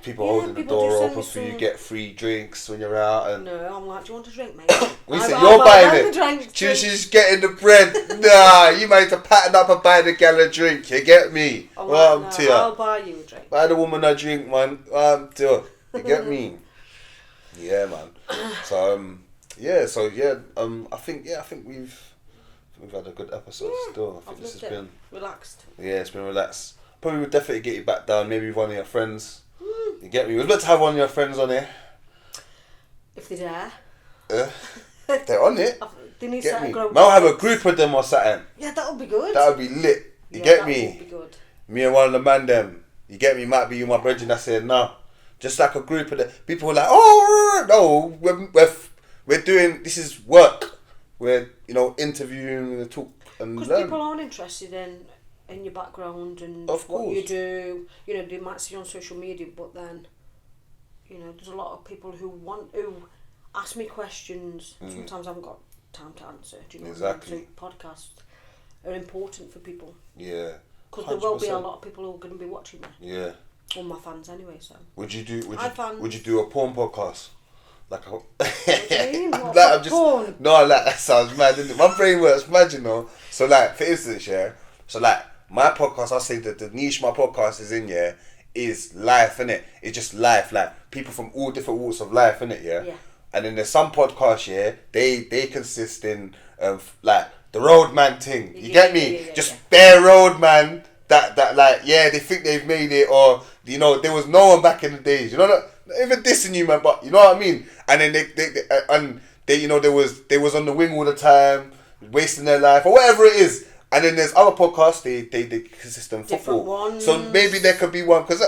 People yeah, holding the people do door send open me for you, some- get free drinks when you're out, and No, I'm like, do you want a drink, mate? we I- said I you're buy buying the it. drink, She's getting the bread. Nah, you might have to pattern up and buy the gal a drink. You get me? I'm Well, like, to no, ya. I'll buy you a drink. Buy the woman a drink, man. To her. You get me? Yeah, man. So I think we've had a good episode still. I think I've this has loved it. been Relaxed. it's been relaxed. Probably would definitely get you back down, maybe with one of your friends. You get me? We was meant to have one of your friends on here. If they dare. They're on it. They need Get to me? grow. I'll have a group of them or something. Yeah, that'll be good. That would be lit. You Yeah, get that me? would be good. Me and one of the man them. You get me? Might be you, my brethren. I said no. Just like a group of the people were like, oh no, we're doing, this is work. We're interviewing and talk and Because learn. people aren't interested in your background and Of what you course. do. They might see you on social media, but then there's a lot of people who ask me questions. Sometimes I haven't got time to answer. Do you know Exactly. what I mean? So podcasts are important for people Yeah. because there will be a 100%. lot of people who are going to be watching me. Yeah. All my fans anyway. So Would you do fans. would you do a porn podcast? Like a what do you mean? What, like, I'm just, porn? no, like that sounds mad, doesn't it? My brain works mad, So like, for instance, so like my podcast, I'll say that the niche my podcast is in, is life, innit? It's just life, like people from all different walks of life, innit, Yeah. And then there's some podcasts, they consist in like the roadman thing. You get me? Yeah, just bare roadman that like they think they've made it, or there was no one back in the days. not even dissing you, man, but you know what I mean. And then they you know, they was on the wing all the time, wasting their life or whatever it is. And then there's other podcasts, they consist on football. Different ones. So maybe there could be one, because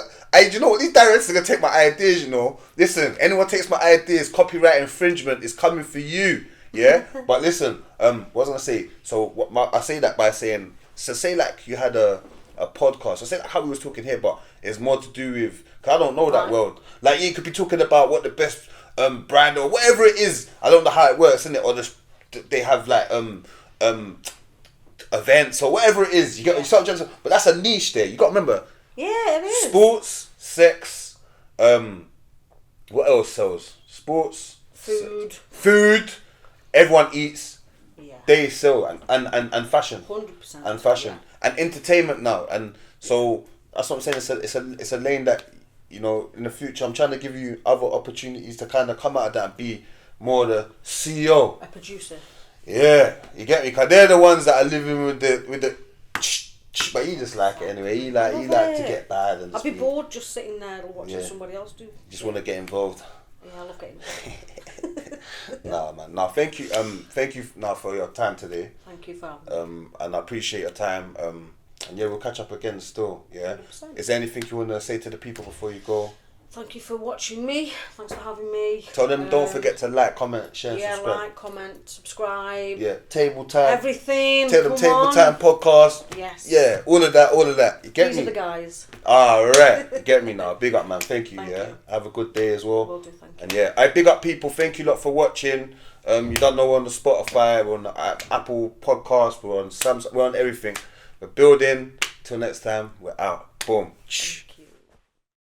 you know what, these directors are going to take my ideas, you know. Listen, anyone takes my ideas, copyright infringement is coming for you, yeah? But listen, what was I going to say? So I say that by saying, so say like you had a podcast, so say like how we was talking here, but it's more to do with, because I don't know that world. Like you could be talking about what the best brand or whatever it is, I don't know how it works, innit? Or they have like, events or whatever it is, but that's a niche there. You got to remember. Yeah, it is. Sports, sex, what else sells? Sports, food. Everyone eats. Yeah. They sell and fashion. 100%. And fashion and entertainment now, and so that's what I'm saying. It's a lane that, you know, in the future I'm trying to give you other opportunities to kind of come out of that and be more the CEO, a producer. Yeah, you get me? Because they're the ones that are living with the but he just like it anyway. He like to get bad and I'd be bored just sitting there and watching somebody else do. Just want to get involved. Yeah, I love getting involved. Nah, man. Nah, thank you now for your time today. Thank you for having me. And I appreciate your time. And yeah, we'll catch up again still. Yeah. 100%. Is there anything you want to say to the people before you go? Thank you for watching me. Thanks for having me. Tell them don't forget to like, comment, share, and subscribe. Yeah, like, comment, subscribe. Yeah, table time. Everything. Tell them table time podcast. Yes. Yeah, all of that. You get These me? are the guys. Alright, you get me now. Big up, man. Thank you. Thank yeah. you. Have a good day as well. Will do, thank you. And yeah, I big up people. Thank you lot for watching. You don't know, we're on the Spotify, we're on the Apple Podcast, we're on Samsung, we're on everything. We're building. Till next time, we're out. Boom.